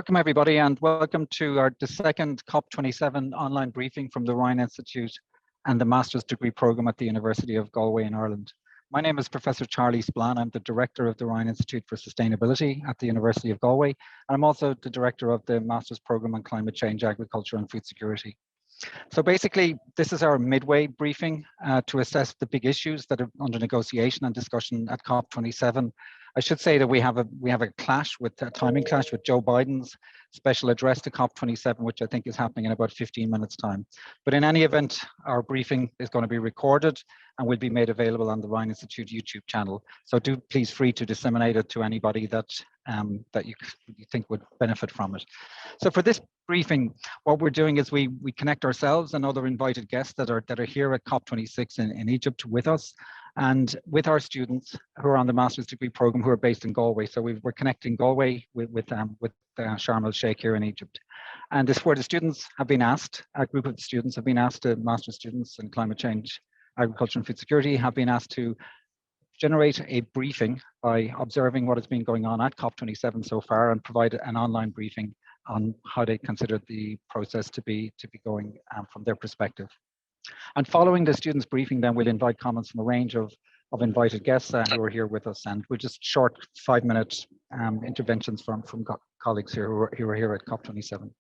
Welcome everybody, and welcome to the second COP27 online briefing from the Ryan Institute and the Master's Degree Program at the University of Galway in Ireland. My name is Professor Charlie Spillane. I'm the Director of the Ryan Institute for Sustainability at the University of Galway, and I'm also the Director of the Master's Program on Climate Change, Agriculture and Food Security. So basically, this is our midway briefing to assess the big issues that are under negotiation and discussion at COP27. I should say that we have a timing clash with Joe Biden's special address to COP27, which I think is happening in about 15 minutes time. But in any event, our briefing is going to be recorded and will be made available on the Ryan Institute YouTube channel. So do please free to disseminate it to anybody that you think would benefit from it. So for this briefing, what we're doing is we connect ourselves and other invited guests that are here at COP26 in Egypt with us, and with our students who are on the Master's Degree Program who are based in Galway. So we're connecting Galway with Sharm El-Sheikh here in Egypt. And this is where the students have been asked, a group of the students have been asked, the Master's students in Climate Change, Agriculture and Food Security have been asked to generate a briefing by observing what has been going on at COP27 so far and provide an online briefing on how they consider the process to be going from their perspective. And following the students' briefing, then we'll invite comments from a range of invited guests who are here with us, and we'll just short 5-minute interventions from colleagues here who are here at COP27.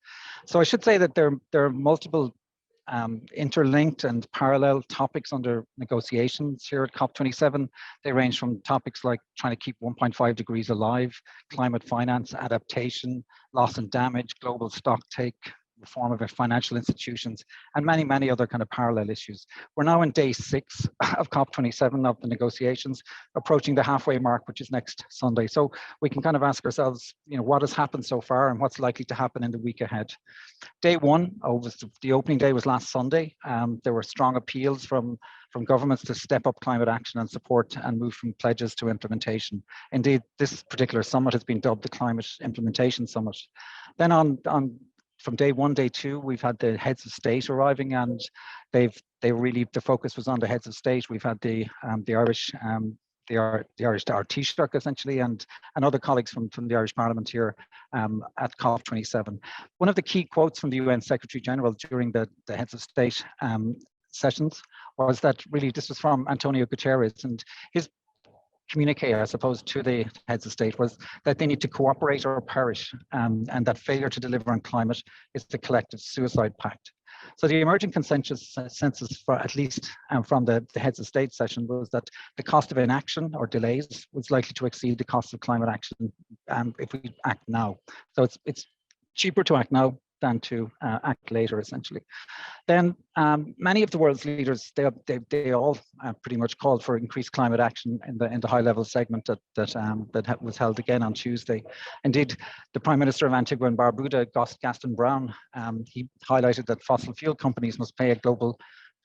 So I should say that there are multiple interlinked and parallel topics under negotiations here at COP27. They range from topics like trying to keep 1.5 degrees alive, climate finance, adaptation, loss and damage, global stock take, reform of our financial institutions, and many, many other kind of parallel issues. We're now in day 6 of COP27 of the negotiations, approaching the halfway mark, which is next Sunday. So we can kind of ask ourselves, what has happened so far and what's likely to happen in the week ahead. Day 1, the opening day was last Sunday. There were strong appeals from governments to step up climate action and support and move from pledges to implementation. Indeed, this particular summit has been dubbed the Climate Implementation Summit. Then from day 1, day 2, we've had the heads of state arriving, and the focus was on the heads of state. We've had the Irish Taoiseach essentially, and other colleagues from the Irish Parliament here at COP27. One of the key quotes from the UN Secretary General during the heads of state sessions was that really this was from Antonio Guterres, and his communique, I suppose, to the heads of state was that they need to cooperate or perish, and that failure to deliver on climate is the collective suicide pact. So the emerging consensus for at least from the heads of state session was that the cost of inaction or delays was likely to exceed the cost of climate action if we act now. So it's cheaper to act now than to act later, essentially. Then many of the world's leaders, they all pretty much called for increased climate action in the high-level segment that was held again on Tuesday. Indeed, the Prime Minister of Antigua and Barbuda, Gaston Brown, he highlighted that fossil fuel companies must pay a global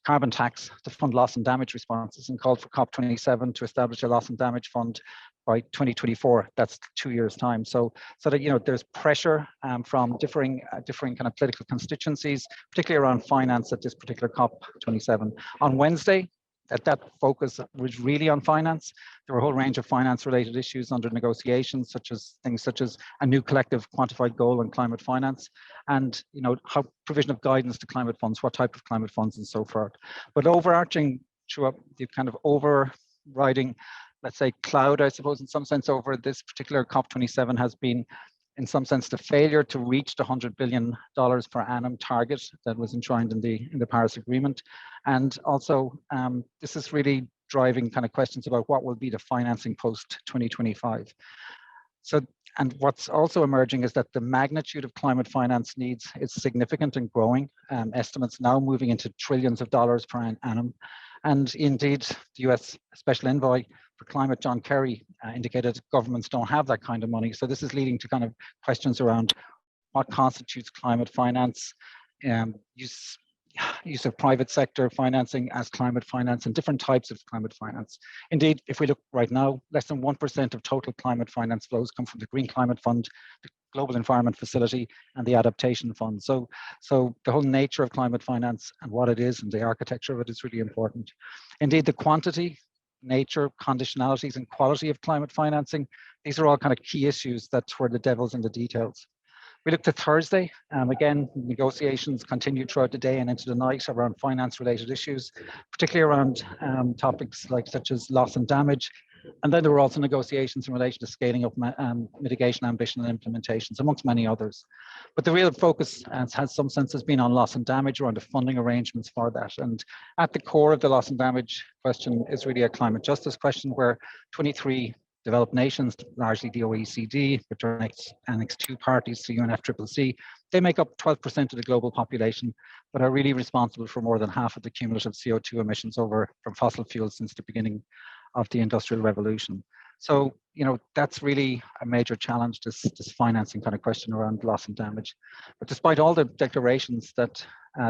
carbon tax to fund loss and damage responses, and called for COP27 to establish a loss and damage fund by 2024. That's 2 years' time. So that there's pressure from differing kind of political constituencies, particularly around finance at this particular COP27. On Wednesday, that focus was really on finance. There were a whole range of finance-related issues under negotiations, things such as a new collective quantified goal on climate finance, and how provision of guidance to climate funds, what type of climate funds, and so forth. But overarching throughout the kind of overriding, let's say, cloud, I suppose, in some sense, over this particular COP27 has been, in some sense, the failure to reach the $100 billion per annum target that was enshrined in the Paris Agreement. And also, this is really driving kind of questions about what will be the financing post 2025. And what's also emerging is that the magnitude of climate finance needs is significant and growing. Estimates now moving into trillions of dollars per annum. And indeed, the US Special Envoy for Climate, John Kerry, indicated governments don't have that kind of money. So this is leading to kind of questions around what constitutes climate finance, use of private sector financing as climate finance, and different types of climate finance. Indeed, if we look right now, less than 1% of total climate finance flows come from the Green Climate Fund, the Global Environment Facility, and the Adaptation Fund. So the whole nature of climate finance and what it is and the architecture of it is really important. Indeed, the quantity, nature, conditionalities, and quality of climate financing, these are all kind of key issues that's where the devil's in the details. We look to Thursday. Again, negotiations continue throughout the day and into the night around finance-related issues, particularly around topics such as loss and damage. And then there were also negotiations in relation to scaling up mitigation, ambition and implementations, amongst many others. But the real focus, has some sense, has been on loss and damage, around the funding arrangements for that. And at the core of the loss and damage question is really a climate justice question, where 23 developed nations, largely the OECD, which are Annex 2 parties to UNFCCC, they make up 12% of the global population, but are really responsible for more than half of the cumulative CO2 emissions from fossil fuels since the beginning of the Industrial Revolution. So, that's really a major challenge, this financing kind of question around loss and damage. But despite all the declarations that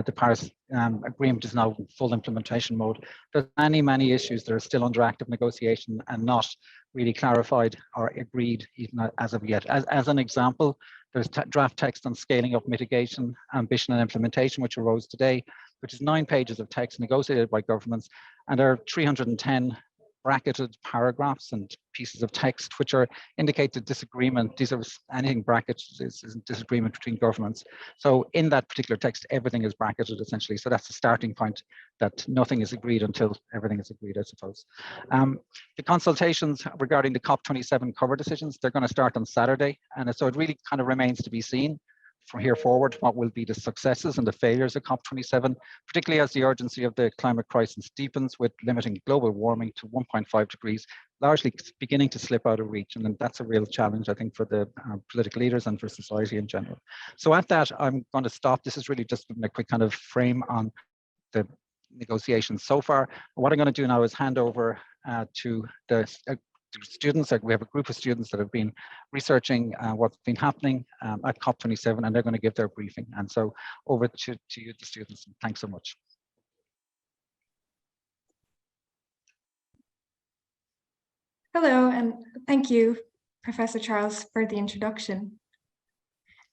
the Paris Agreement is now in full implementation mode, there's many issues that are still under active negotiation and not really clarified or agreed even as of yet. As an example, there's draft text on scaling up mitigation, ambition and implementation, which arose today, which is 9 pages of text negotiated by governments, and there are 310 bracketed paragraphs and pieces of text which indicate the disagreement. These are anything bracketed is disagreement between governments. So in that particular text, everything is bracketed essentially. So that's the starting point, that nothing is agreed until everything is agreed, I suppose. The consultations regarding the COP27 cover decisions, they're going to start on Saturday. And so it really kind of remains to be seen from here forward what will be the successes and the failures of COP27, particularly as the urgency of the climate crisis deepens, with limiting global warming to 1.5 degrees, largely beginning to slip out of reach. And that's a real challenge, I think, for the political leaders and for society in general. So at that, I'm going to stop. This is really just a quick kind of frame on the negotiations so far. What I'm going to do now is hand over to the students. We have a group of students that have been researching what's been happening at COP27, and they're going to give their briefing. And so over to you, the students. Thanks so much. Hello, and thank you, Professor Charles, for the introduction.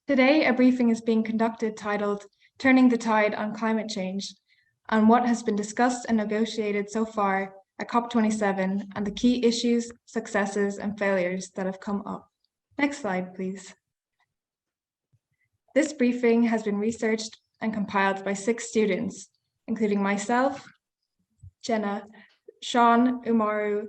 Today, a briefing is being conducted titled "Turning the Tide on Climate Change," on what has been discussed and negotiated so far at COP27 and the key issues, successes, and failures that have come up. Next slide, please. This briefing has been researched and compiled by 6 students, including myself, Jenna, Sean, Umaru,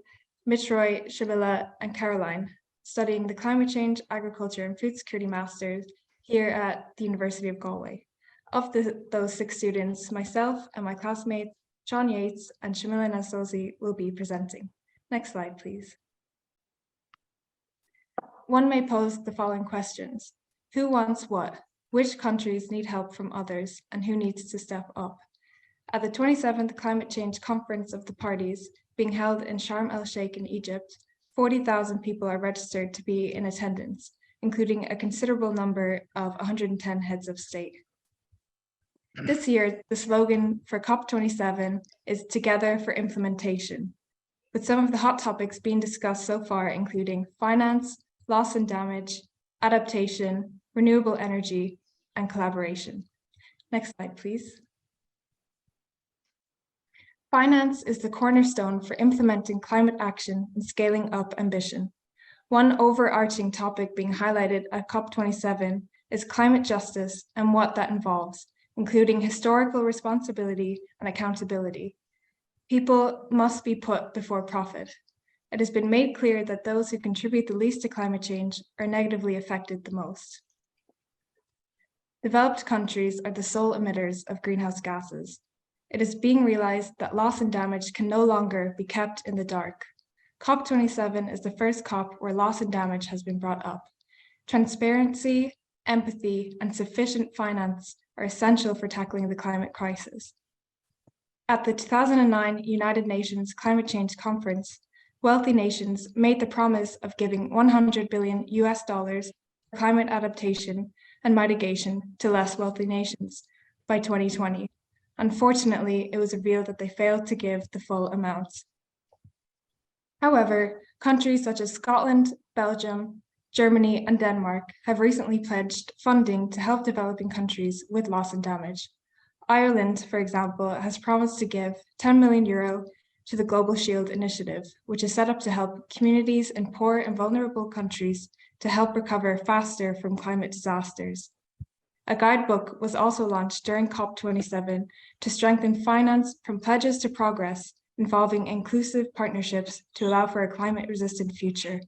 Mitroy, Shabila, and Caroline, studying the Climate Change, Agriculture, and Food Security Masters here at the University of Galway. Of those 6 students, myself and my classmates, Sean Yates and Spillane will be presenting. Next slide, please. One may pose the following questions. Who wants what? Which countries need help from others? And who needs to step up? At the 27th Climate Change Conference of the Parties, being held in Sharm El-Sheikh in Egypt, 40,000 people are registered to be in attendance, including a considerable number of 110 heads of state. This year, the slogan for COP27 is Together for Implementation, with some of the hot topics being discussed so far including finance, loss and damage, adaptation, renewable energy, and collaboration. Next slide, please. Finance is the cornerstone for implementing climate action and scaling up ambition. One overarching topic being highlighted at COP27 is climate justice and what that involves, including historical responsibility and accountability. People must be put before profit. It has been made clear that those who contribute the least to climate change are negatively affected the most. Developed countries are the sole emitters of greenhouse gases. It is being realized that loss and damage can no longer be kept in the dark. COP27 is the first COP where loss and damage has been brought up. Transparency, empathy, and sufficient finance are essential for tackling the climate crisis. At the 2009 United Nations Climate Change Conference, wealthy nations made the promise of giving $100 billion for climate adaptation and mitigation to less wealthy nations by 2020. Unfortunately, it was revealed that they failed to give the full amounts. However, countries such as Scotland, Belgium, Germany, and Denmark have recently pledged funding to help developing countries with loss and damage. Ireland, for example, has promised to give €10 million to the Global Shield Initiative, which is set up to help communities in poor and vulnerable countries to help recover faster from climate disasters. A guidebook was also launched during COP27 to strengthen finance from pledges to progress, involving inclusive partnerships to allow for a climate-resistant future.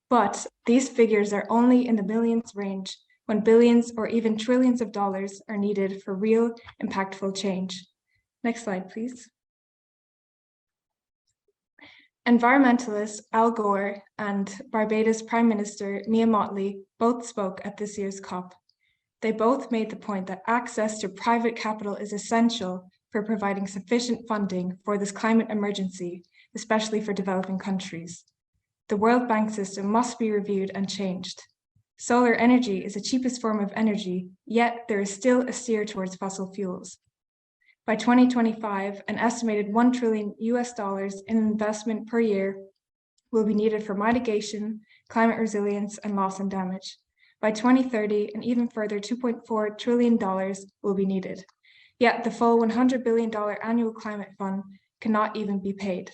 But these figures are only in the millions range when billions or even trillions of dollars are needed for real, impactful change. Next slide, please. Environmentalist Al Gore and Barbados Prime Minister Mia Mottley both spoke at this year's COP. They both made the point that access to private capital is essential for providing sufficient funding for this climate emergency, especially for developing countries. The World Bank system must be reviewed and changed. Solar energy is the cheapest form of energy, yet there is still a steer towards fossil fuels. By 2025, an estimated $1 trillion in investment per year will be needed for mitigation, climate resilience, and loss and damage. By 2030, an even further $2.4 trillion will be needed. Yet the full $100 billion annual climate fund cannot even be paid.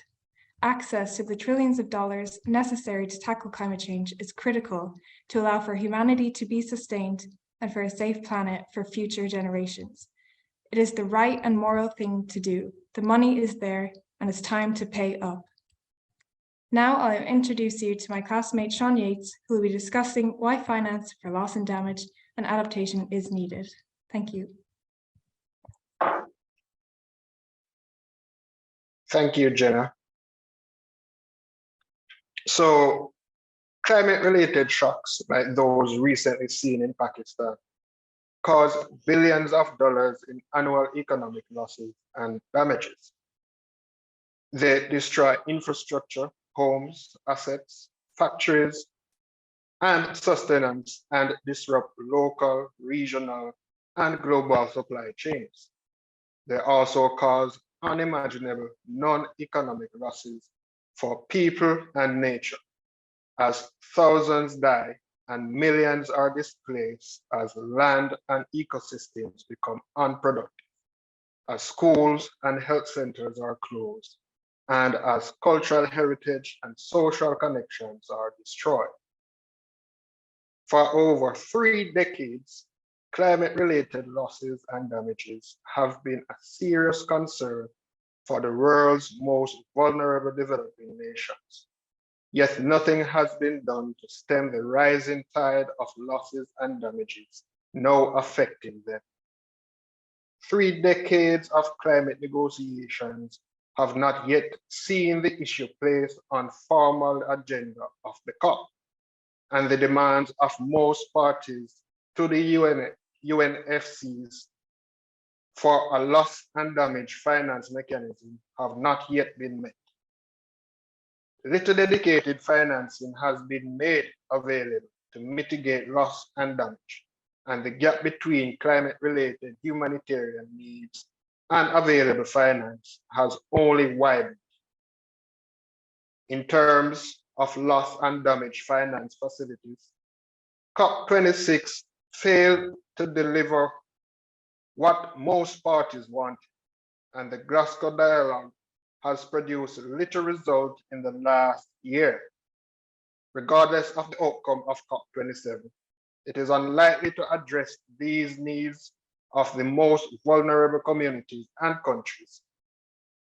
Access to the trillions of dollars necessary to tackle climate change is critical to allow for humanity to be sustained and for a safe planet for future generations. It is the right and moral thing to do. The money is there and it's time to pay up. Now I'll introduce you to my classmate Sean Yates, who will be discussing why finance for loss and damage and adaptation is needed. Thank you. Thank you, Jenna. So, climate-related shocks like those recently seen in Pakistan cause billions of dollars in annual economic losses and damages. They destroy infrastructure, homes, assets, factories, and sustenance, and disrupt local, regional, and global supply chains. They also cause unimaginable non-economic losses for people and nature, as thousands die and millions are displaced as land and ecosystems become unproductive, as schools and health centers are closed, and as cultural heritage and social connections are destroyed. For over 3 decades, climate-related losses and damages have been a serious concern for the world's most vulnerable developing nations. Yet nothing has been done to stem the rising tide of losses and damages now affecting them. 3 decades of climate negotiations have not yet seen the issue placed on formal agenda of the COP, and the demands of most parties to the UNFCs for a loss and damage finance mechanism have not yet been met. Little dedicated financing has been made available to mitigate loss and damage, and the gap between climate-related humanitarian needs and available finance has only widened. In terms of loss and damage finance facilities, COP26 failed to deliver what most parties wanted, and the Glasgow dialogue has produced little result in the last year. Regardless of the outcome of COP27, it is unlikely to address these needs of the most vulnerable communities and countries,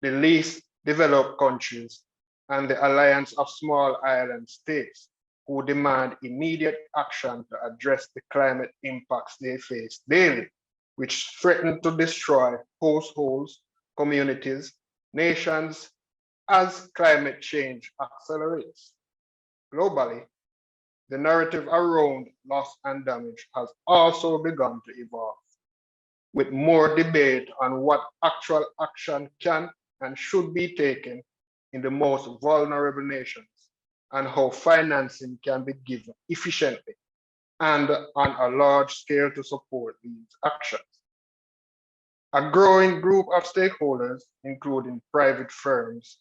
the least developed countries, and the alliance of small island states who demand immediate action to address the climate impacts they face daily, which threaten to destroy households, communities, nations, as climate change accelerates. Globally, the narrative around loss and damage has also begun to evolve, with more debate on what actual action can and should be taken in the most vulnerable nations, and how financing can be given efficiently and on a large scale to support these actions. A growing group of stakeholders, including private firms,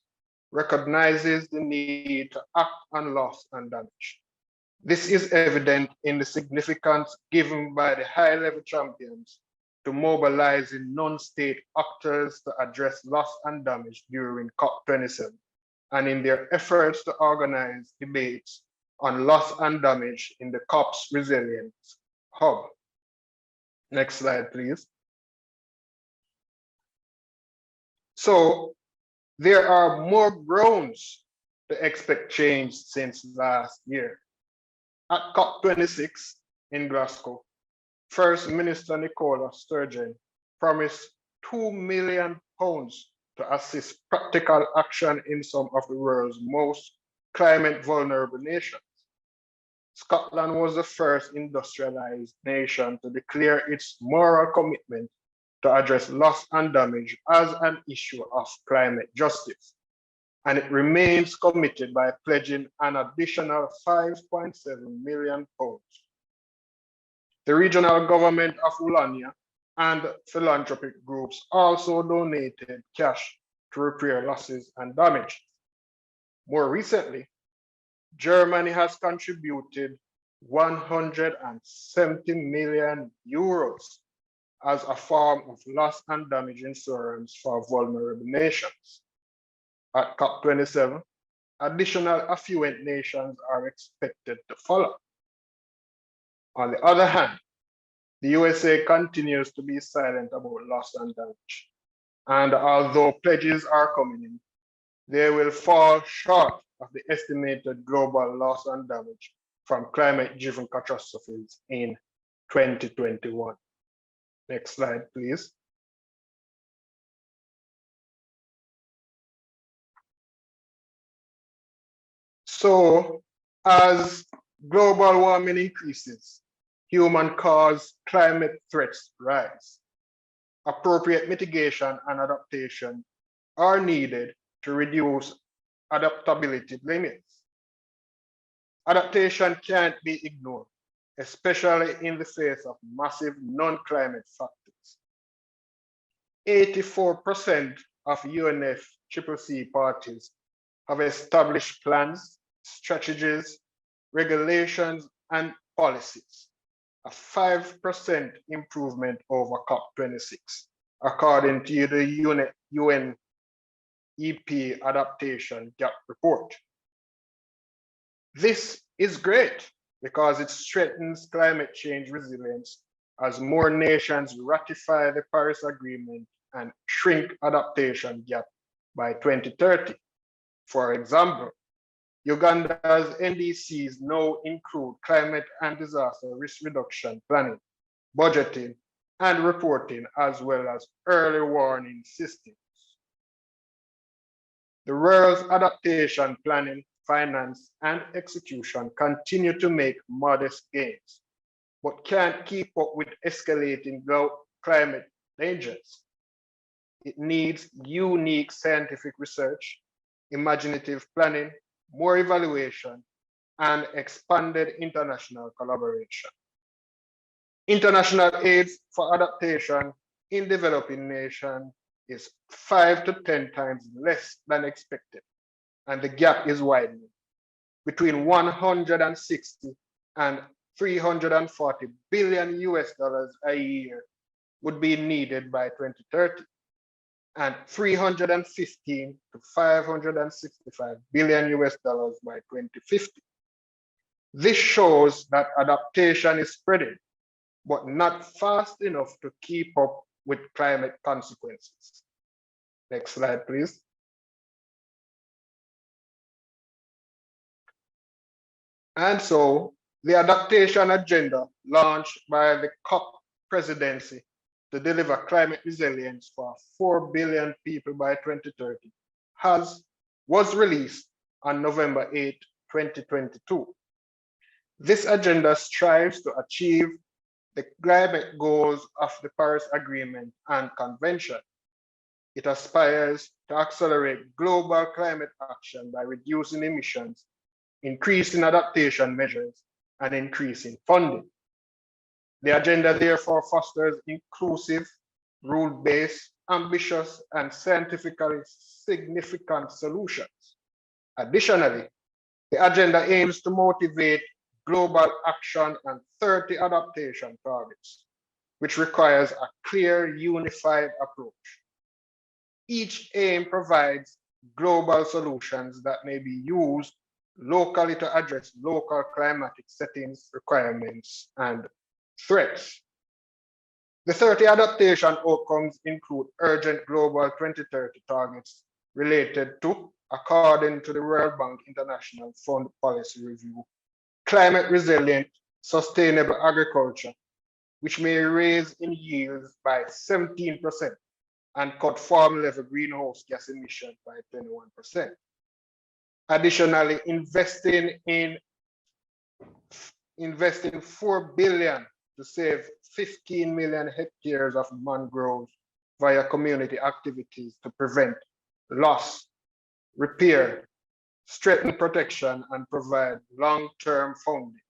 recognizes the need to act on loss and damage. This is evident in the significance given by the high-level champions to mobilizing non-state actors to address loss and damage during COP27 and in their efforts to organize debates on loss and damage in the COP's Resilience Hub. Next slide, please. So there are more grounds to expect change since last year. At COP26 in Glasgow, First Minister Nicola Sturgeon promised £2 million to assist practical action in some of the world's most climate vulnerable nations. Scotland was the first industrialized nation to declare its moral commitment to address loss and damage as an issue of climate justice, and it remains committed by pledging an additional £5.7 million. The regional government of Wallonia and philanthropic groups also donated cash to repair losses and damage. More recently, Germany has contributed €170 million as a form of loss and damage insurance for vulnerable nations. At COP27, additional affluent nations are expected to follow. On the other hand, the USA continues to be silent about loss and damage. And although pledges are coming in, they will fall short of the estimated global loss and damage from climate-driven catastrophes in 2021. Next slide, please. So, as global warming increases, human-caused climate threats rise. Appropriate mitigation and adaptation are needed to reduce adaptability limits. Adaptation can't be ignored, especially in the face of massive non-climate factors. 84% of UNFCCC parties have established plans, strategies, regulations, and policies, a 5% improvement over COP26, according to the UN EP Adaptation Gap Report. This is great because it strengthens climate change resilience as more nations ratify the Paris Agreement and shrink adaptation gap by 2030. For example, Uganda's NDCs now include climate and disaster risk reduction planning, budgeting, and reporting, as well as early warning systems. The world's adaptation planning, finance, and execution continue to make modest gains, but can't keep up with escalating climate dangers. It needs unique scientific research, imaginative planning, more evaluation, and expanded international collaboration. International aid for adaptation in developing nations is 5 to 10 times less than expected, and the gap is widening. Between 160 and 340 billion US dollars a year would be needed by 2030, and 315 to 565 billion US dollars by 2050. This shows that adaptation is spreading, but not fast enough to keep up with climate consequences. Next slide, please. And so the adaptation agenda launched by the COP presidency to deliver climate resilience for 4 billion people by 2030 was released on November 8, 2022. This agenda strives to achieve the climate goals of the Paris Agreement and Convention. It aspires to accelerate global climate action by reducing emissions, increasing adaptation measures, and increasing funding. The agenda therefore fosters inclusive, rule-based, ambitious, and scientifically significant solutions. Additionally, the agenda aims to motivate global action and 30 adaptation targets. which requires a clear, unified approach. Each aim provides global solutions that may be used locally to address local climatic settings, requirements, and threats. The 30 adaptation outcomes include urgent global 2030 targets related to, according to the World Bank International Fund Policy Review, climate resilient, sustainable agriculture, which may raise in yields by 17% and cut farm level greenhouse gas emissions by 21%. Additionally, investing $4 billion to save 15 million hectares of mangroves via community activities to prevent loss, repair, strengthen protection, and provide long-term funding.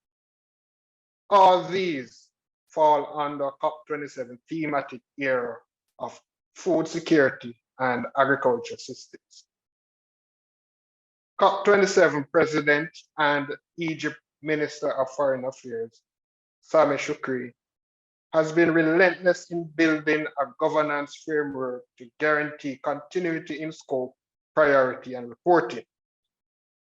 All these fall under COP27 thematic area of food security and agriculture systems. COP27 President and Egypt Minister of Foreign Affairs, Sameh Shoukry, has been relentless in building a governance framework to guarantee continuity in scope, priority, and reporting.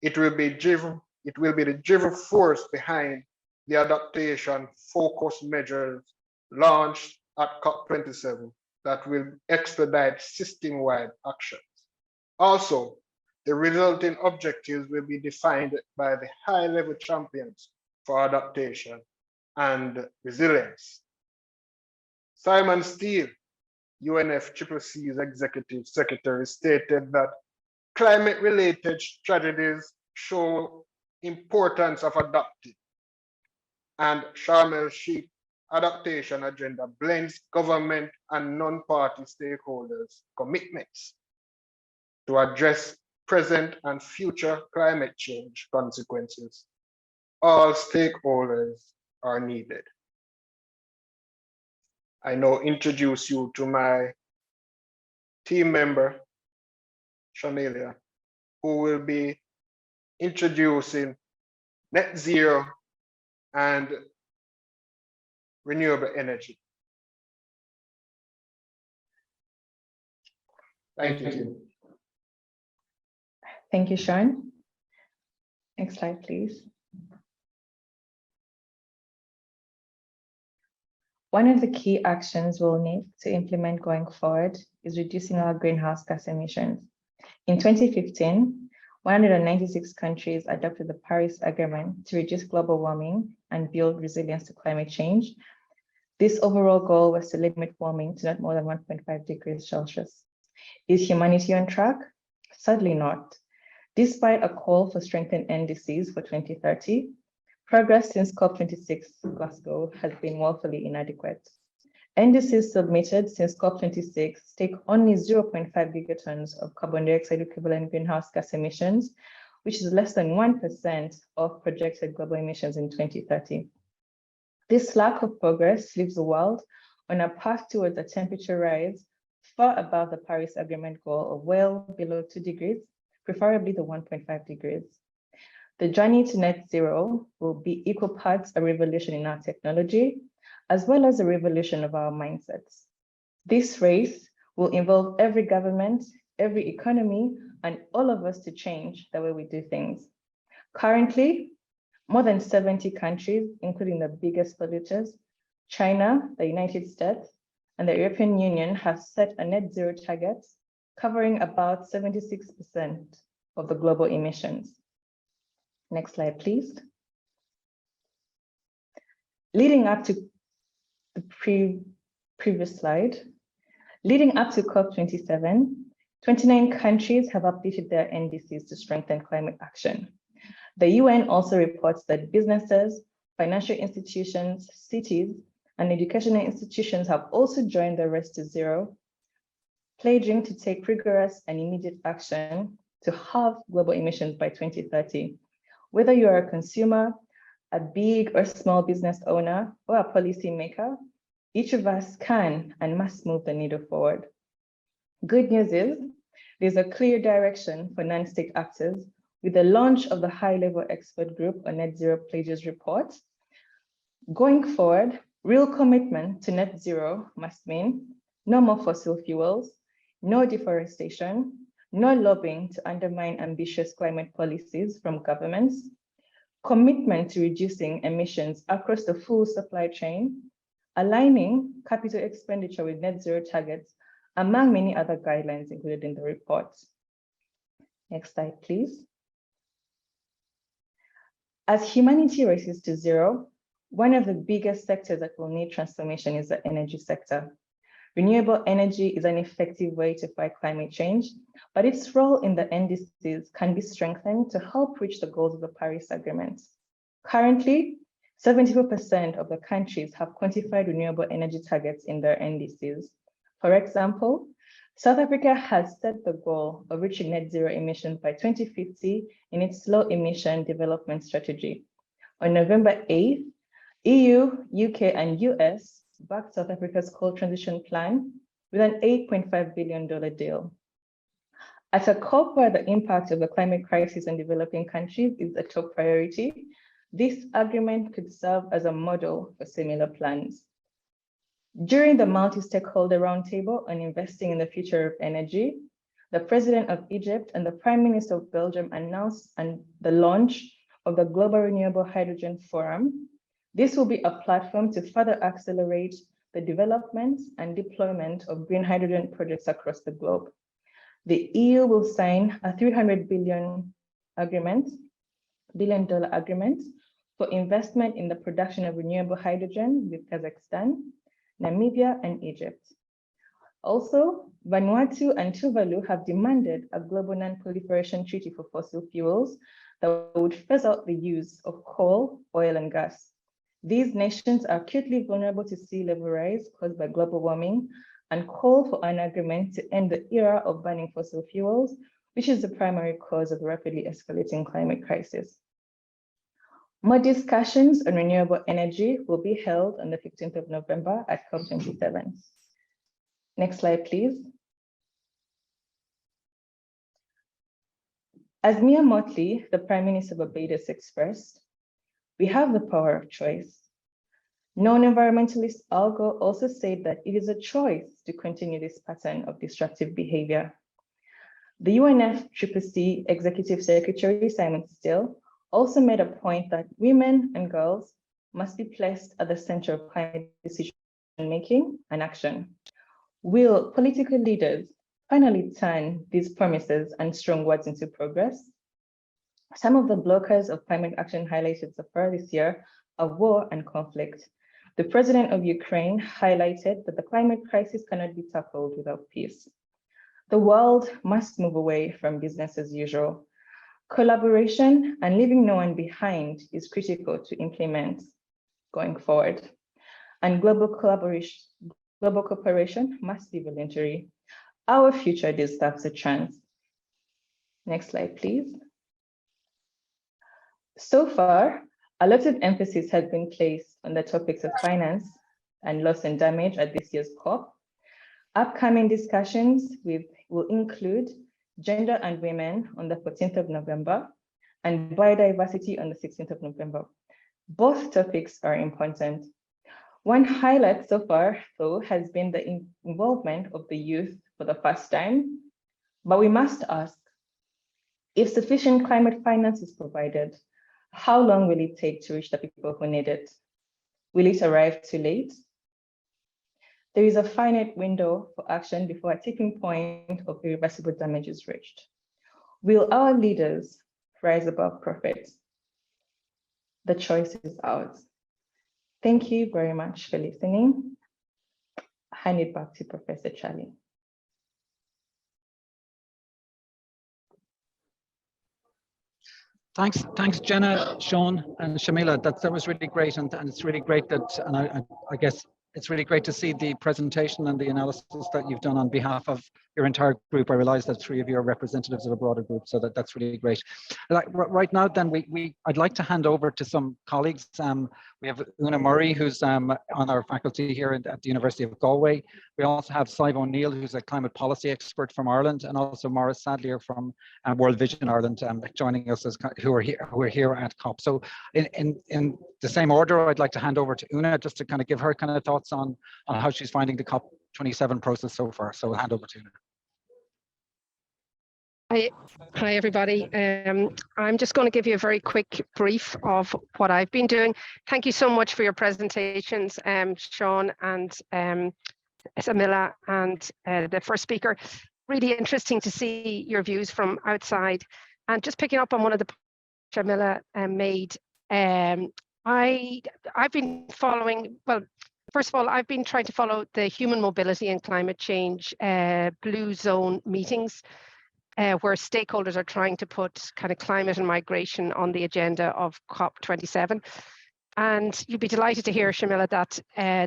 It will be the driven force behind the adaptation focused measures launched at COP27 that will expedite system-wide actions. Also, the resulting objectives will be defined by the high-level champions for adaptation and resilience. Simon Steele, UNFCCC's Executive Secretary, stated that climate-related tragedies show importance of adapting, and Sharm El-Sheikh adaptation agenda blends government and non-party stakeholders' commitments to address present and future climate change consequences. All stakeholders are needed. I now introduce you to my team member, Shamelia, who will be introducing net zero and renewable energy. Thank you. Thank you, Sean. Next slide, please. One of the key actions we'll need to implement going forward is reducing our greenhouse gas emissions. In 2015, 196 countries adopted the Paris Agreement to reduce global warming and build resilience to climate change. This overall goal was to limit warming to not more than 1.5 degrees Celsius. Is humanity on track? Sadly not. Despite a call for strengthened NDCs for 2030, progress since COP26 Glasgow has been woefully inadequate. NDCs submitted since COP26 take only 0.5 gigatons of carbon dioxide equivalent greenhouse gas emissions, which is less than 1% of projected global emissions in 2030. This lack of progress leaves the world on a path towards a temperature rise far above the Paris Agreement goal of well below 2 degrees, preferably the 1.5 degrees. The journey to net zero will be equal parts a revolution in our technology, as well as a revolution of our mindsets. This race will involve every government, every economy, and all of us to change the way we do things. Currently, more than 70 countries, including the biggest polluters, China, the United States, and the European Union have set a net zero target covering about 76% of the global emissions. Next slide, please. Leading up to the previous slide, leading up to COP27, 29 countries have updated their NDCs to strengthen climate action. The UN also reports that businesses, financial institutions, cities, and educational institutions have also joined the race to zero, pledging to take rigorous and immediate action to halve global emissions by 2030. Whether you are a consumer, a big or small business owner, or a policymaker, each of us can and must move the needle forward. Good news is, there's a clear direction for non-state actors with the launch of the high-level expert group on net zero pledges report. Going forward, Real commitment to net zero must mean no more fossil fuels, no deforestation, no lobbying to undermine ambitious climate policies from governments, commitment to reducing emissions across the full supply chain, aligning capital expenditure with net zero targets, among many other guidelines included in the report. Next slide, please. As humanity races to zero, one of the biggest sectors that will need transformation is the energy sector. Renewable energy is an effective way to fight climate change, but its role in the NDCs can be strengthened to help reach the goals of the Paris Agreement. Currently, 74% of the countries have quantified renewable energy targets in their NDCs. For example, South Africa has set the goal of reaching net zero emissions by 2050 in its low emission development strategy. On November 8th, EU, UK, and US backed South Africa's coal transition plan with an $8.5 billion deal. At a COP where the impact of the climate crisis on developing countries is a top priority, this agreement could serve as a model for similar plans. During the multi-stakeholder roundtable on investing in the future of energy, the President of Egypt and the Prime Minister of Belgium announced the launch of the Global Renewable Hydrogen Forum. This will be a platform to further accelerate the development and deployment of green hydrogen projects across the globe. The EU will sign a $300 billion agreement for investment in the production of renewable hydrogen with Kazakhstan, Namibia, and Egypt. Also, Vanuatu and Tuvalu have demanded a global non-proliferation treaty for fossil fuels that would phase out the use of coal, oil, and gas. These nations are acutely vulnerable to sea level rise caused by global warming and call for an agreement to end the era of banning fossil fuels, which is the primary cause of the rapidly escalating climate crisis. More discussions on renewable energy will be held on the 15th of November at COP27. Next slide, please. As Mia Mottley, the Prime Minister of Barbados, expressed, we have the power of choice. Non-environmentalist Al Gore also said that it is a choice to continue this pattern of destructive behavior. The UNFCCC Executive Secretary, Simon Still, also made a point that women and girls must be placed at the center of climate decision-making and action. Will political leaders finally turn these promises and strong words into progress? Some of the blockers of climate action highlighted so far this year are war and conflict. The president of Ukraine highlighted that the climate crisis cannot be tackled without peace. The world must move away from business as usual. Collaboration and leaving no one behind is critical to implement going forward. And global cooperation must be voluntary. Our future deserves a chance. Next slide, please. So far, a lot of emphasis has been placed on the topics of finance and loss and damage at this year's COP. Upcoming discussions will include gender and women on the 14th of November and biodiversity on the 16th of November. Both topics are important. One highlight so far, though, has been the involvement of the youth for the first time. But we must ask, if sufficient climate finance is provided, how long will it take to reach the people who need it? Will it arrive too late? There is a finite window for action before a tipping point of irreversible damage is reached. Will our leaders rise above profit? The choice is ours. Thank you very much for listening. I hand it back to Professor Charlie. Thanks, Jenna, Sean, and Shamila. That was really great, and it's really great that, and I guess it's really great to see the presentation and the analysis that you've done on behalf of your entire group. I realize that 3 of you are representatives of a broader group, so that's really great. Right now, then, I'd like to hand over to some colleagues. We have Una Murray, who's on our faculty here at the University of Galway, We also have Sive O'Neill, who's a climate policy expert from Ireland, and also Maurice Sadlier from World Vision Ireland, joining us as who are here at COP. So in the same order, I'd like to hand over to Una just to kind of give her kind of thoughts on how she's finding the COP27 process so far. So we'll hand over to Una. Hi, everybody. I'm just going to give you a very quick brief of what I've been doing. Thank you so much for your presentations, Sean and Samila and the first speaker. Really interesting to see your views from outside. And just picking up on one of the points Samila made, I've been following, well, first of all, I've been trying to follow the human mobility and climate change blue zone meetings, where stakeholders are trying to put kind of climate and migration on the agenda of COP27. And you'd be delighted to hear, Shamila, that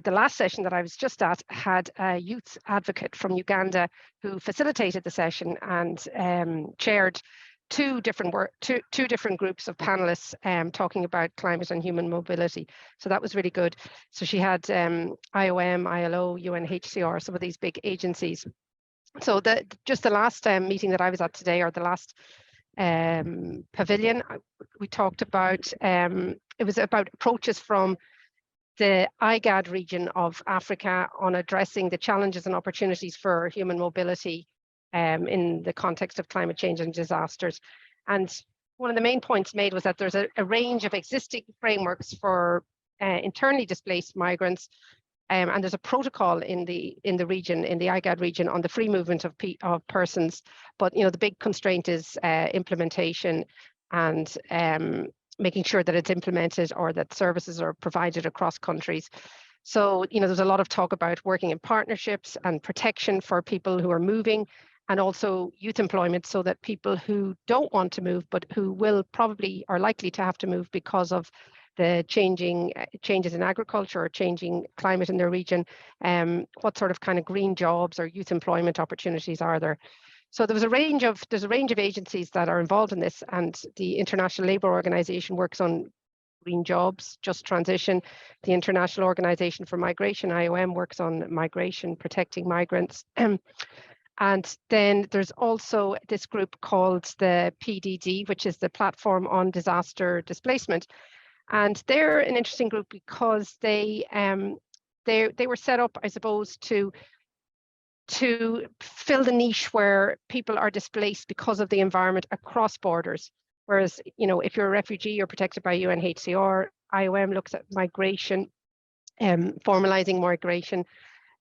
the last session that I was just at had a youth advocate from Uganda who facilitated the session and chaired two different groups of panelists talking about climate and human mobility. So that was really good. So she had IOM, ILO, UNHCR, some of these big agencies. So just the last meeting that I was at today, or the last pavilion, we talked about, it was about approaches from the IGAD region of Africa on addressing the challenges and opportunities for human mobility in the context of climate change and disasters. And one of the main points made was that there's a range of existing frameworks for internally displaced migrants. And there's a protocol in the region, in the IGAD region, on the free movement of persons. But the big constraint is implementation and making sure that it's implemented or that services are provided across countries. So there's a lot of talk about working in partnerships and protection for people who are moving, and also youth employment, so that people who don't want to move but who will probably are likely to have to move because of the changes in agriculture or changing climate in their region, what sort of kind of green jobs or youth employment opportunities are there? So there's a range of agencies that are involved in this, and the International Labour Organization works on green jobs, just transition. The International Organization for Migration, IOM, works on migration, protecting migrants. And then there's also this group called the PDD, which is the Platform on Disaster Displacement. And they're an interesting group because they were set up, I suppose, to fill the niche where people are displaced because of the environment across borders. Whereas, if you're a refugee, you're protected by UNHCR. IOM looks at migration, formalizing migration,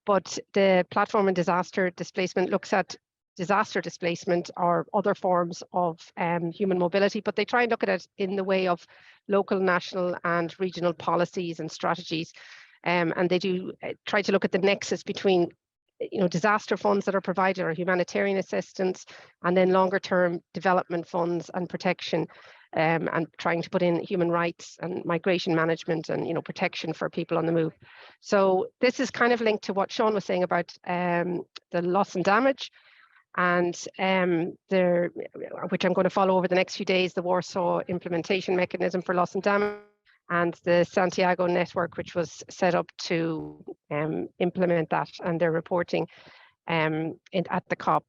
but the Platform on Disaster Displacement looks at disaster displacement or other forms of human mobility, but they try and look at it in the way of local, national and regional policies and strategies. And they do try to look at the nexus between disaster funds that are provided or humanitarian assistance, and then longer term development funds and protection, and trying to put in human rights and migration management and protection for people on the move. So this is kind of linked to what Sean was saying about the loss and damage, and which I'm going to follow over the next few days, the Warsaw Implementation Mechanism for Loss and Damage, and the Santiago Network, which was set up to implement that, and their reporting at the COP.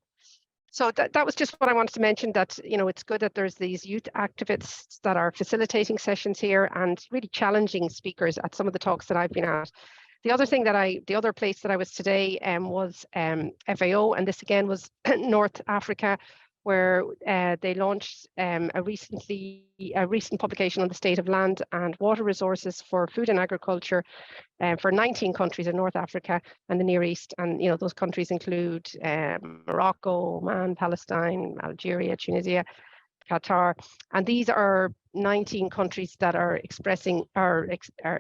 So that was just what I wanted to mention, that it's good that there's these youth activists that are facilitating sessions here and really challenging speakers at some of the talks that I've been at. The other place that I was today was FAO, and this again was North Africa, where they launched a recent publication on the state of land and water resources for food and agriculture for 19 countries in North Africa and the Near East. And those countries include Morocco, Oman, Palestine, Algeria, Tunisia, Qatar, and these are 19 countries that are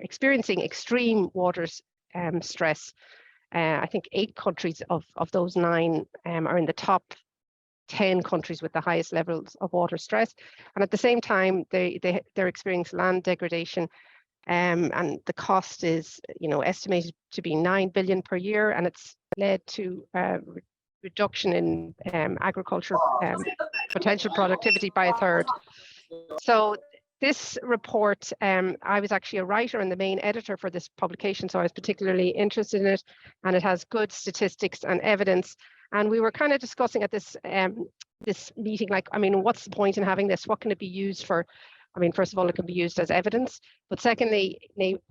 experiencing extreme water stress. I think 8 countries of those 9 are in the top 10 countries with the highest levels of water stress, and at the same time they're experiencing land degradation, and the cost is estimated to be 9 billion per year, and it's led to reduction in agriculture potential productivity by 1/3. So this report, I was actually a writer and the main editor for this publication, so I was particularly interested in it, and it has good statistics and evidence. And we were kind of discussing at this this meeting, like, I mean, what's the point in having this? What can it be used for? I mean, first of all, it can be used as evidence, but secondly,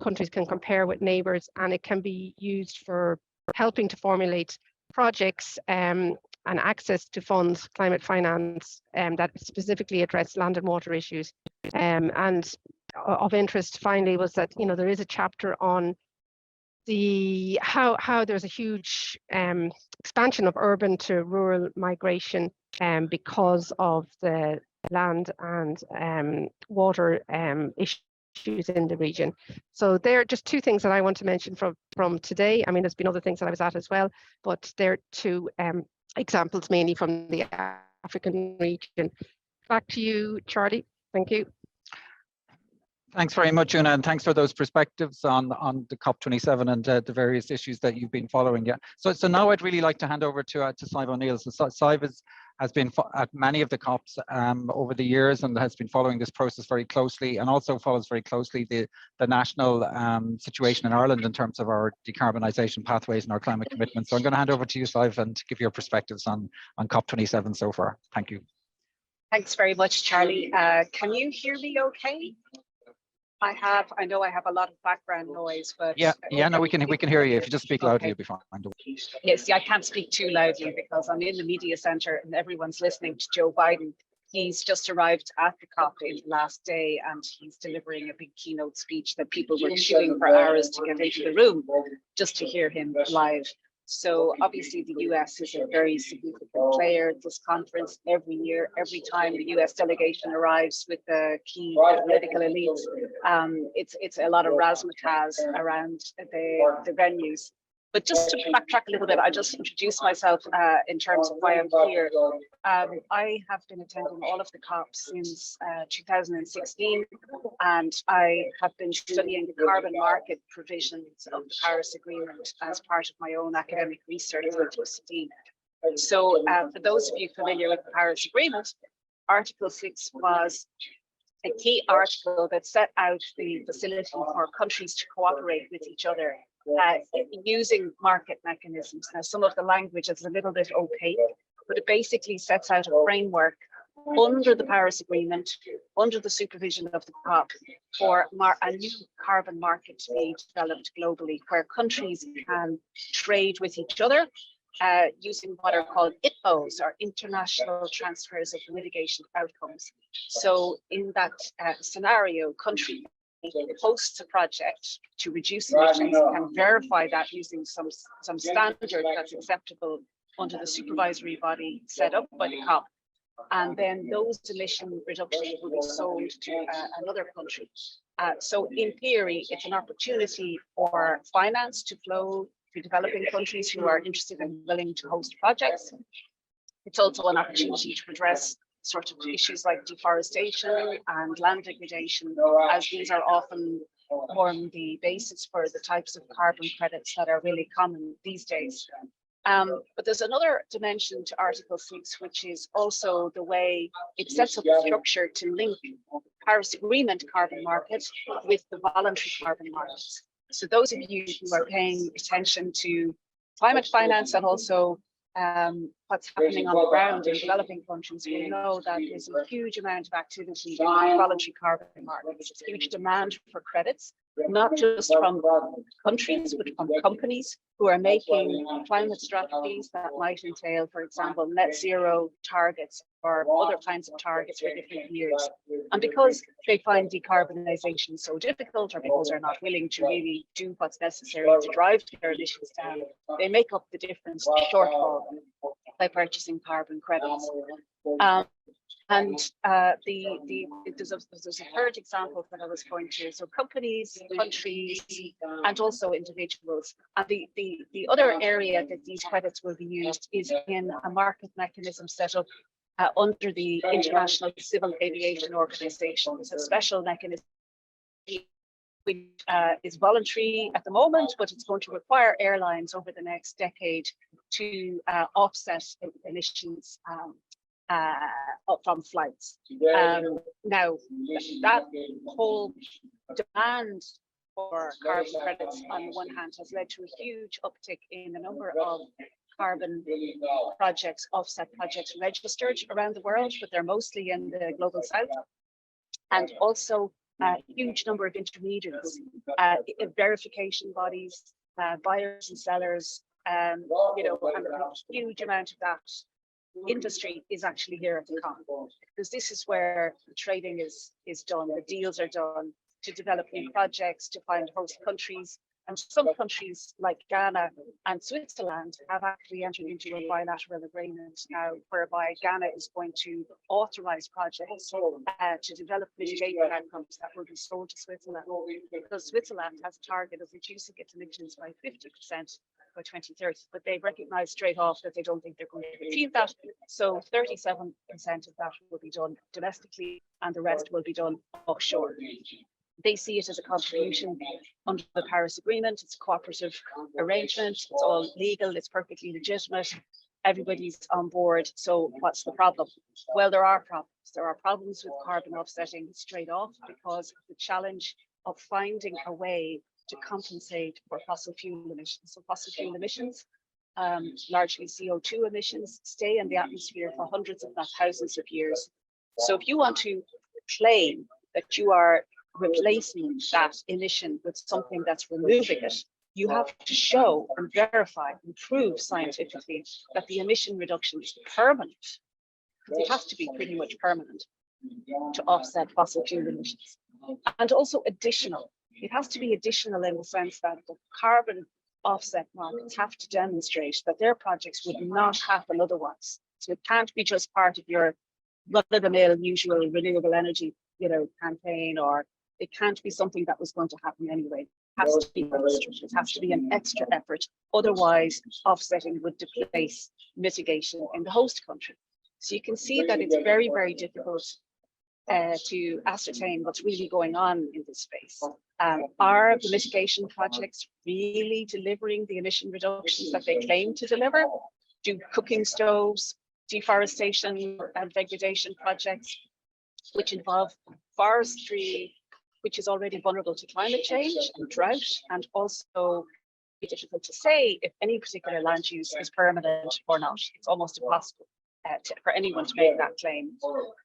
countries can compare with neighbours, and it can be used for helping to formulate projects and access to funds, climate finance, that specifically address land and water issues. And of interest, finally, was that, you know, there is a chapter on the how there's a huge expansion of urban to rural migration because of the land and water issues in the region. So there are just two things that I want to mention from today. I mean, there's been other things that I was at as well, but they're two examples mainly from the African region. Back to you, Charlie. Thank you. Thanks very much, Una, and thanks for those perspectives on the COP27 and the various issues that you've been following. Yeah. So now I'd really like to hand over to Sive O'Neill. So Sive has been at many of the COPs over the years and has been following this process very closely, and also follows very closely the national situation in Ireland in terms of our decarbonisation pathways and our climate commitments. So I'm going to hand over to you, Sive, and give your perspectives on COP27 so far. Thank you. Thanks very much, Charlie. Can you hear me okay? I know I have a lot of background noise, but no, we can hear you. If you just speak loudly, you'll be fine. Yes, I can't speak too loudly because I'm in the media center and everyone's listening to Joe Biden. He's just arrived at the COP in the last day, and he's delivering a big keynote speech that people were queuing for hours to get into the room just to hear him live. So obviously the US is a very significant player at this conference every year. Every time the US delegation arrives with the key political elites, it's a lot of razzmatazz around the venues. But just to backtrack a little bit, I just introduced myself in terms of why I'm here. I have been attending all of the COPs since 2016, and I have been studying the carbon market provisions of the Paris Agreement as part of my own academic research at UCD. So for those of you familiar with the Paris Agreement, Article 6 was a key article that set out the facility for countries to cooperate with each other using market mechanisms. Now, some of the language is a little bit opaque, but it basically sets out a framework under the Paris Agreement, under the supervision of the COP, for a new carbon market to be developed globally, where countries can trade with each other using what are called ITMOs, or international transfers of mitigation outcomes. So in that scenario, countries hosts a project to reduce emissions can verify that using some standard that's acceptable under the supervisory body set up by the COP. And then those emission reductions will be sold to another country. So in theory, it's an opportunity for finance to flow to developing countries who are interested and willing to host projects. It's also an opportunity to address sort of issues like deforestation and land degradation, as these are often form the basis for the types of carbon credits that are really common these days. But there's another dimension to Article 6, which is also the way it sets up a structure to link the Paris Agreement carbon market with the voluntary carbon markets. So those of you who are paying attention to climate finance and also what's happening on the ground in developing countries will know that there's a huge amount of activity in the voluntary carbon market. There's a huge demand for credits, not just from countries, but from companies who are making climate strategies that might entail, for example, net zero targets or other kinds of targets for different years. And because they find decarbonisation so difficult, or because they're not willing to really do what's necessary to drive their emissions down, they make up the difference, the shortfall, by purchasing carbon credits. There's a third example that I was going to. So companies, countries, and also individuals. And the other area that these credits will be used is in a market mechanism set up under the International Civil Aviation Organization. It's a special mechanism which is voluntary at the moment, but it's going to require airlines over the next decade to offset emissions from flights. Now, that whole demand for carbon credits on the one hand has led to a huge uptick in the number of carbon projects, offset projects registered around the world, but they're mostly in the global south. And also a huge number of intermediaries, verification bodies, buyers and sellers, you know, and a huge amount of that industry is actually here at the COP, because this is where the trading is done, the deals are done to develop new projects, to find host countries. And some countries like Ghana and Switzerland have actually entered into a bilateral agreement now, whereby Ghana is going to authorize projects to develop mitigating outcomes that will be sold to Switzerland, because Switzerland has a target of reducing its emissions by 50% by 2030, but they recognize straight off that they don't think they're going to achieve that. So 37% of that will be done domestically and the rest will be done offshore. They see it as a contribution under the Paris Agreement. It's a cooperative arrangement. It's all legal. It's perfectly legitimate. Everybody's on board. So what's the problem? Well, there are problems. There are problems with carbon offsetting straight off because of the challenge of finding a way to compensate for fossil fuel emissions. So fossil fuel emissions, largely CO2 emissions, stay in the atmosphere for hundreds, if not thousands of years. So if you want to claim that you are replacing that emission with something that's removing it, you have to show and verify and prove scientifically that the emission reduction is permanent. It has to be pretty much permanent to offset fossil fuel emissions. And also additional. It has to be additional in the sense that the carbon offset markets have to demonstrate that their projects would not happen otherwise. So it can't be just part of your run-of-the-mill usual renewable energy, you know, campaign, or it can't be something that was going to happen anyway. It has to be extra. It has to be an extra effort. Otherwise, offsetting would displace mitigation in the host country. So you can see that it's very, very difficult to ascertain what's really going on in this space. Are the mitigation projects really delivering the emission reductions that they claim to deliver? Do cooking stoves, deforestation and degradation projects, which involve forestry, which is already vulnerable to climate change and drought, and also it's difficult to say if any particular land use is permanent or not. It's almost impossible for anyone to make that claim.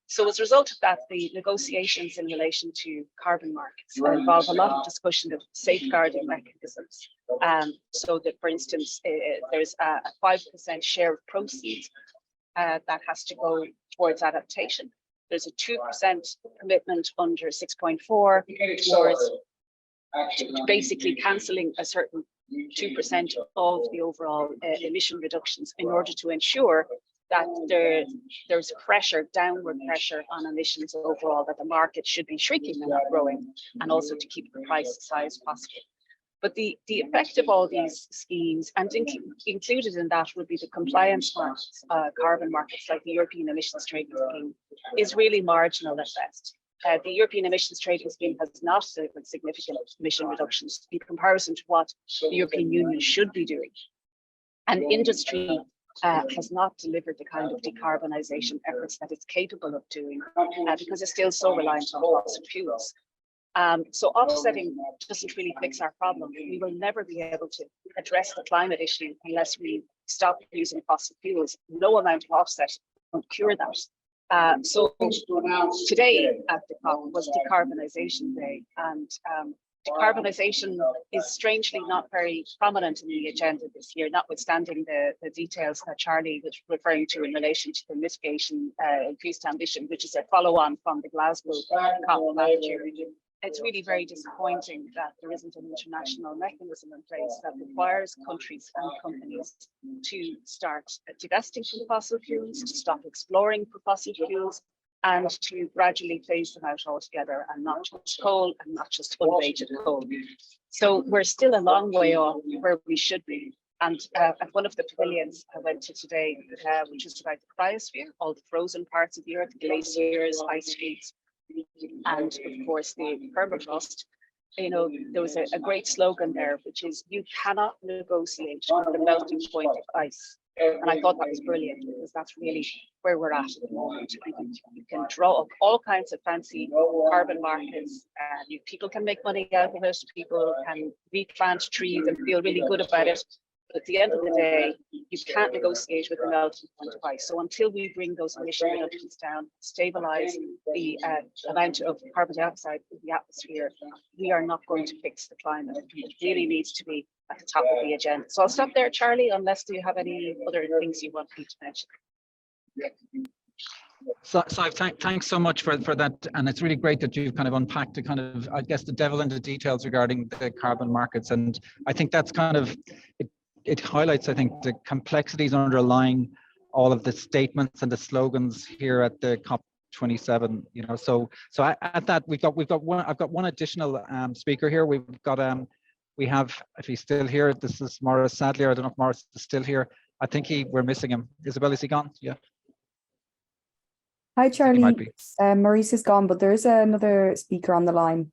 So as a result of that, the negotiations in relation to carbon markets involve a lot of discussion of safeguarding mechanisms. So that, for instance, there's a 5% share of proceeds that has to go towards adaptation. There's a 2% commitment under 6.4 towards basically cancelling a certain 2% of the overall emission reductions in order to ensure that there's pressure, downward pressure on emissions overall, that the market should be shrinking and not growing, and also to keep the price as high as possible. But the effect of all these schemes, and included in that would be the compliance markets, carbon markets like the European Emissions Trading Scheme, is really marginal at best. The European Emissions Trading Scheme has not delivered significant emission reductions in comparison to what the European Union should be doing. And industry has not delivered the kind of decarbonisation efforts that it's capable of doing because it's still so reliant on fossil fuels. So offsetting doesn't really fix our problem. We will never be able to address the climate issue unless we stop using fossil fuels. No amount of offset won't cure that. So today at the COP was Decarbonisation Day, and decarbonisation is strangely not very prominent in the agenda this year, notwithstanding the details that Charlie was referring to in relation to the mitigation increased ambition, which is a follow-on from the Glasgow COP last year. It's really very disappointing that there isn't an international mechanism in place that requires countries and companies to start divesting from fossil fuels, to stop exploring for fossil fuels, and to gradually phase them out altogether, and not just coal and not just unrated coal. So we're still a long way off where we should be. And at one of the pavilions I went to today, which is about the cryosphere, all the frozen parts of the earth, glaciers, ice sheets, and of course the permafrost, you know, there was a great slogan there, which is, you cannot negotiate on the melting point of ice. And I thought that was brilliant, because that's really where we're at the moment. You can draw up all kinds of fancy carbon markets, and people can make money out of it. People can replant trees and feel really good about it. But at the end of the day, you can't negotiate with the melting point of ice. So until we bring those emission reductions down, stabilize the amount of carbon dioxide in the atmosphere, we are not going to fix the climate. It really needs to be at the top of the agenda. So I'll stop there, Charlie, unless you have any other things you want me to mention. So thanks so much for that, and it's really great that you've kind of unpacked the kind of, I guess, the devil in the details regarding the carbon markets. And I think that's kind of, it highlights, I think, the complexities underlying all of the statements and the slogans here at the COP27. You know, so at that I've got one additional speaker here. We have, if he's still here, this is Maurice Sadlier. I don't know if Maurice is still here. I think we're missing him. Isabel, is he gone? Yeah. Hi, Charlie. Maurice is gone, but there's another speaker on the line.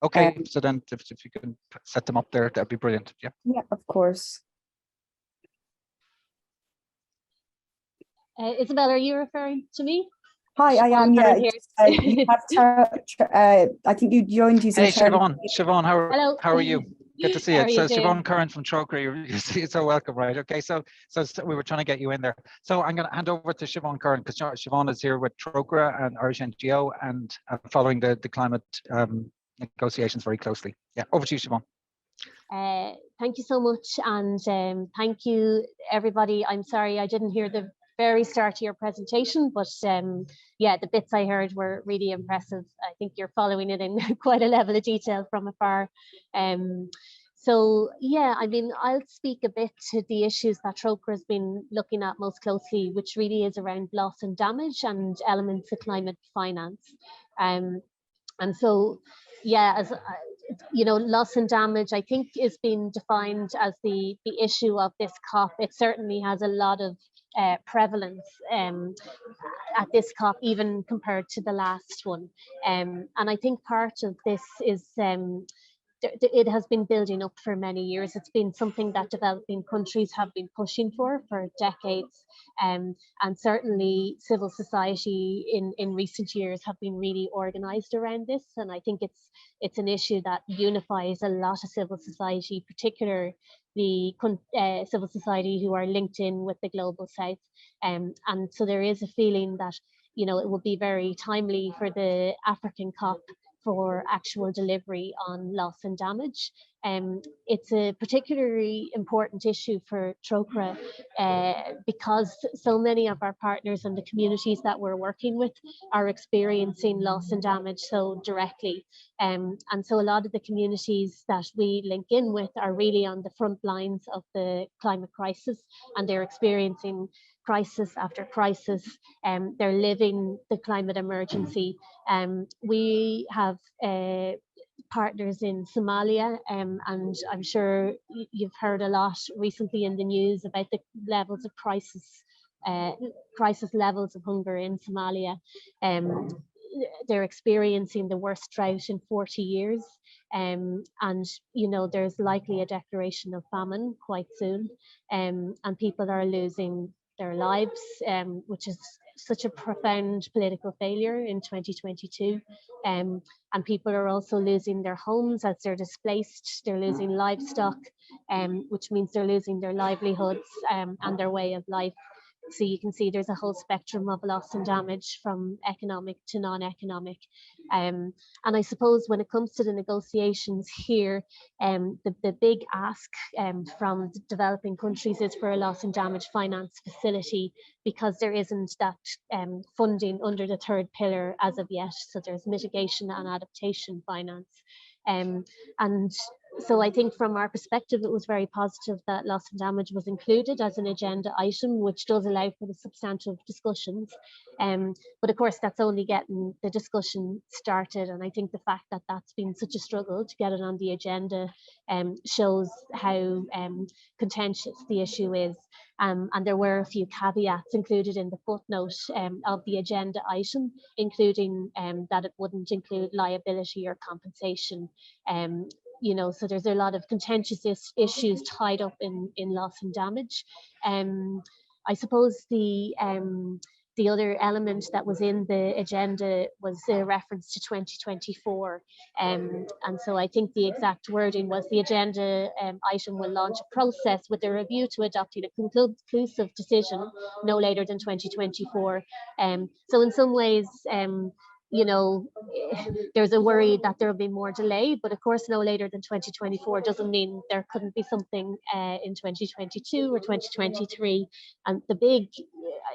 Okay, so then if you can set them up there, that'd be brilliant. Yeah. Yeah, of course. Isabel, are you referring to me? Hi, I am. Yeah. You have I think you joined. Hey, Siobhan, how are you? Good to see you. So Siobhan Curran from Trócaire, you're so welcome, right? Okay, so we were trying to get you in there. So I'm going to hand over to Siobhan Curran, because Siobhan is here with Trócaire, an Irish NGO, and following the climate negotiations very closely. Yeah, over to you, Siobhan. Thank you so much, and thank you, everybody. I'm sorry I didn't hear the very start of your presentation, but yeah, the bits I heard were really impressive. I think you're following it in quite a level of detail from afar. So yeah, I mean, I'll speak a bit to the issues that Trócaire has been looking at most closely, which really is around loss and damage and elements of climate finance. And so, yeah, as you know, loss and damage, I think, is being defined as the issue of this COP. It certainly has a lot of prevalence at this COP, even compared to the last one. And I think part of this is it has been building up for many years. It's been something that developing countries have been pushing for decades. And certainly civil society in recent years have been really organized around this. And I think it's an issue that unifies a lot of civil society, particularly the civil society who are linked in with the global south. And so there is a feeling that, you know, it will be very timely for the African COP for actual delivery on loss and damage. It's a particularly important issue for Trócaire because so many of our partners and the communities that we're working with are experiencing loss and damage so directly. And so a lot of the communities that we link in with are really on the front lines of the climate crisis, and they're experiencing crisis after crisis. They're living the climate emergency. We have partners in Somalia, and I'm sure you've heard a lot recently in the news about the levels of crisis levels of hunger in Somalia. They're experiencing the worst drought in 40 years, and you know, there's likely a declaration of famine quite soon, and people are losing their lives, which is such a profound political failure in 2022. And people are also losing their homes as they're displaced. They're losing livestock, which means they're losing their livelihoods and their way of life. So you can see there's a whole spectrum of loss and damage, from economic to non-economic. And I suppose when it comes to the negotiations here, the big ask from the developing countries is for a loss and damage finance facility, because there isn't that funding under the third pillar as of yet. So there's mitigation and adaptation finance. And so I think from our perspective, it was very positive that loss and damage was included as an agenda item, which does allow for the substantive discussions. But of course, that's only getting the discussion started. And I think the fact that that's been such a struggle to get it on the agenda shows how contentious the issue is. And there were a few caveats included in the footnote of the agenda item, including that it wouldn't include liability or compensation so there's a lot of contentious issues tied up in loss and damage. I suppose the other element that was in the agenda was a reference to 2024. And so I think the exact wording was the agenda item will launch a process with a review to adopting a conclusive decision no later than 2024. So in some ways, there's a worry that there will be more delay, but of course no later than 2024 doesn't mean there couldn't be something in 2022 or 2023. And the big,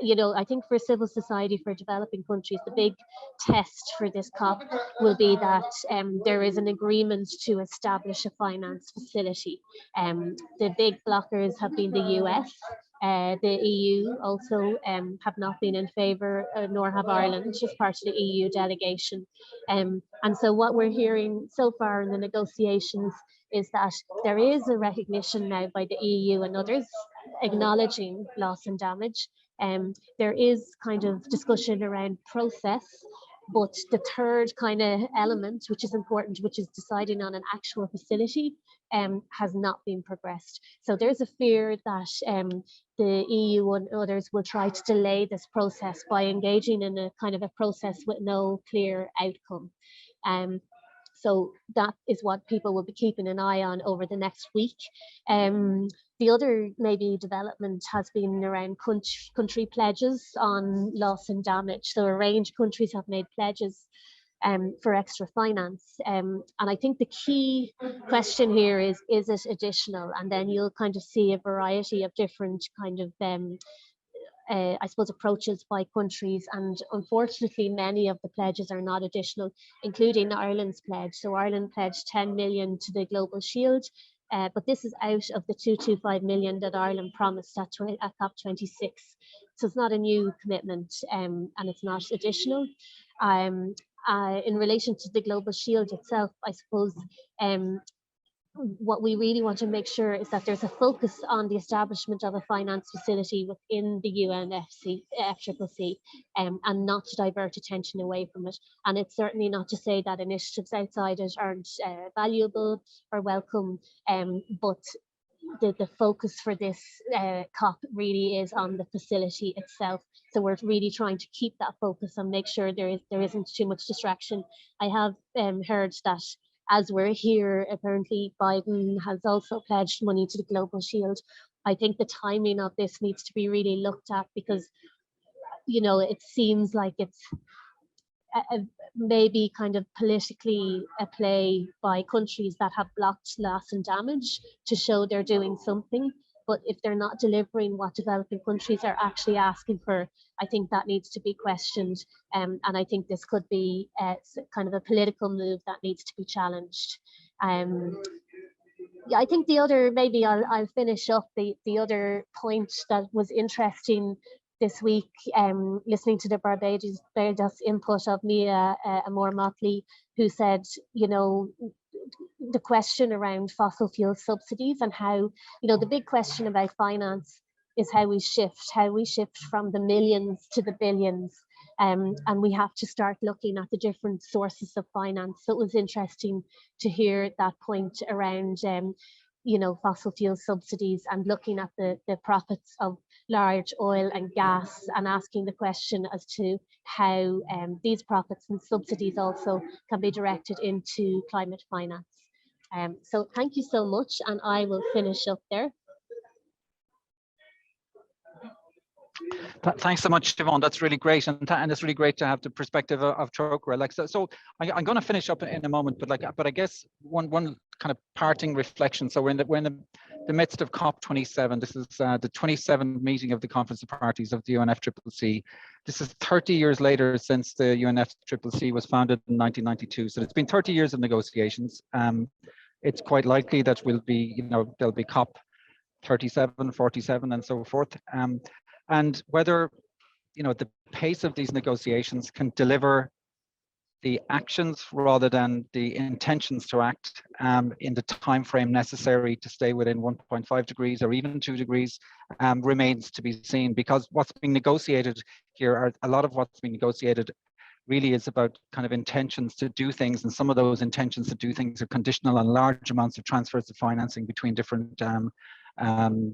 I think for civil society, for developing countries, the big test for this COP will be that there is an agreement to establish a finance facility. The big blockers have been the US. The EU also have not been in favour, nor have Ireland, which is part of the EU delegation. And so what we're hearing so far in the negotiations is that there is a recognition now by the EU and others acknowledging loss and damage. There is kind of discussion around process, but the third kind of element, which is important, which is deciding on an actual facility, has not been progressed. So there's a fear that the EU and others will try to delay this process by engaging in a kind of a process with no clear outcome. So that is what people will be keeping an eye on over the next week. The other maybe development has been around country pledges on loss and damage. So a range of countries have made pledges for extra finance. And I think the key question here is it additional? And then you'll kind of see a variety of different kind of I suppose approaches by countries, and unfortunately many of the pledges are not additional, including Ireland's pledge. So Ireland pledged 10 million to the Global Shield, but this is out of the 225 million that Ireland promised at COP26. So it's not a new commitment, and it's not additional. In relation to the Global Shield itself, I suppose what we really want to make sure is that there's a focus on the establishment of a finance facility within the UNFCCC, and not to divert attention away from it. And it's certainly not to say that initiatives outside it aren't valuable or welcome, but the focus for this COP really is on the facility itself. So we're really trying to keep that focus and make sure there isn't too much distraction. I have heard that as we're here, apparently Biden has also pledged money to the Global Shield. I think the timing of this needs to be really looked at, because, it seems like it's maybe kind of politically a play by countries that have blocked loss and damage to show they're doing something. But if they're not delivering what developing countries are actually asking for, I think that needs to be questioned. And I think this could be kind of a political move that needs to be challenged. Yeah, I think the other, maybe I'll finish up the other point that was interesting this week, listening to the Barbados input of Mia Amor-Motley, who said, the question around fossil fuel subsidies and how, the big question about finance is how we shift from the millions to the billions. And we have to start looking at the different sources of finance. So it was interesting to hear that point around, fossil fuel subsidies and looking at the profits of large oil and gas, and asking the question as to how these profits and subsidies also can be directed into climate finance. So thank you so much, and I will finish up there. Thanks so much, Siobhan. That's really great, and it's really great to have the perspective of Chokra. So I'm going to finish up in a moment, but I guess one kind of parting reflection. So we're in the midst of COP27. This is the 27th meeting of the Conference of Parties of the UNFCCC. This is 30 years later since the UNFCCC was founded in 1992. So it's been 30 years of negotiations. It's quite likely that there'll be COP 37, 47, and so forth. And whether, the pace of these negotiations can deliver the actions rather than the intentions to act in the time frame necessary to stay within 1.5 degrees or even 2 degrees remains to be seen, because what's being negotiated here, a lot of what's being negotiated really is about kind of intentions to do things, and some of those intentions to do things are conditional on large amounts of transfers of financing between different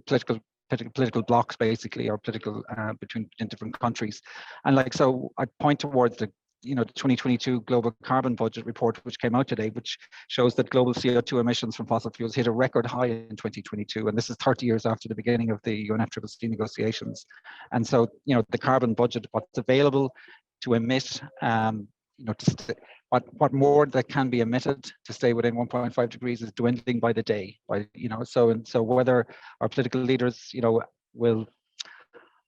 political blocks, basically, or political between different countries. And like, so I point towards the the 2022 global carbon budget report, which came out today, which shows that global CO2 emissions from fossil fuels hit a record high in 2022, and this is 30 years after the beginning of the UNFCCC negotiations. And so the carbon budget, what's available to emit, what more that can be emitted to stay within 1.5 degrees is dwindling by the day. So whether our political leaders will,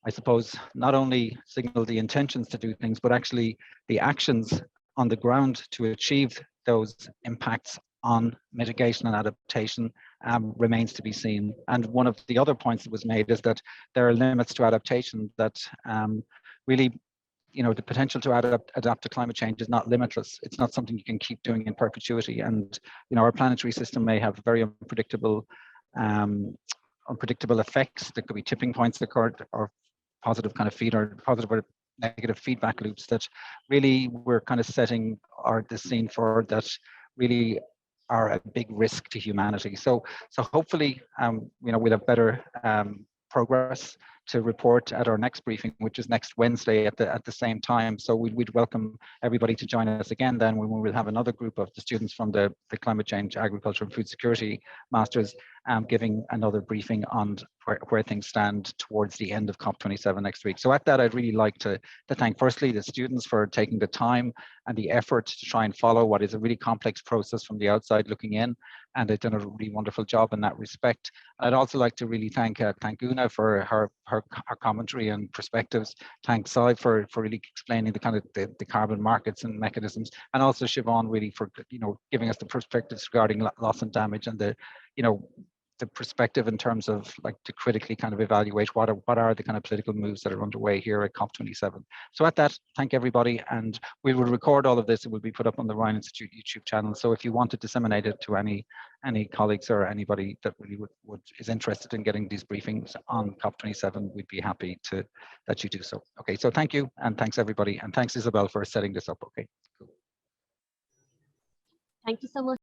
I suppose, not only signal the intentions to do things, but actually the actions on the ground to achieve those impacts on mitigation and adaptation remains to be seen. And one of the other points that was made is that there are limits to adaptation, that really, the potential to adapt to climate change is not limitless. It's not something you can keep doing in perpetuity. And, our planetary system may have very unpredictable effects. There could be tipping points that occur, or positive kind of feed, or positive or negative feedback loops that really we're kind of setting the scene for, that really are a big risk to humanity. So hopefully, we'll have better progress to report at our next briefing, which is next Wednesday at the same time. So we'd welcome everybody to join us again then, when we will have another group of the students from the Climate Change, Agriculture and Food Security Masters giving another briefing on where things stand towards the end of COP27 next week. So at that, I'd really like to thank firstly the students for taking the time and the effort to try and follow what is a really complex process from the outside looking in, and they've done a really wonderful job in that respect. I'd also like to really thank Una for her commentary and perspectives. Thank Sai for really explaining the kind of the carbon markets and mechanisms, and also Siobhan really for giving us the perspectives regarding loss and damage, and the perspective in terms of to critically kind of evaluate what are the kind of political moves that are underway here at COP27. So at that, thank everybody, and we will record all of this. It will be put up on the Ryan Institute YouTube channel. So if you want to disseminate it to any colleagues or anybody that really is interested in getting these briefings on COP27, we'd be happy that you do so. Okay, so thank you, and thanks everybody, and thanks Isabel for setting this up. Okay, cool. Thank you so much.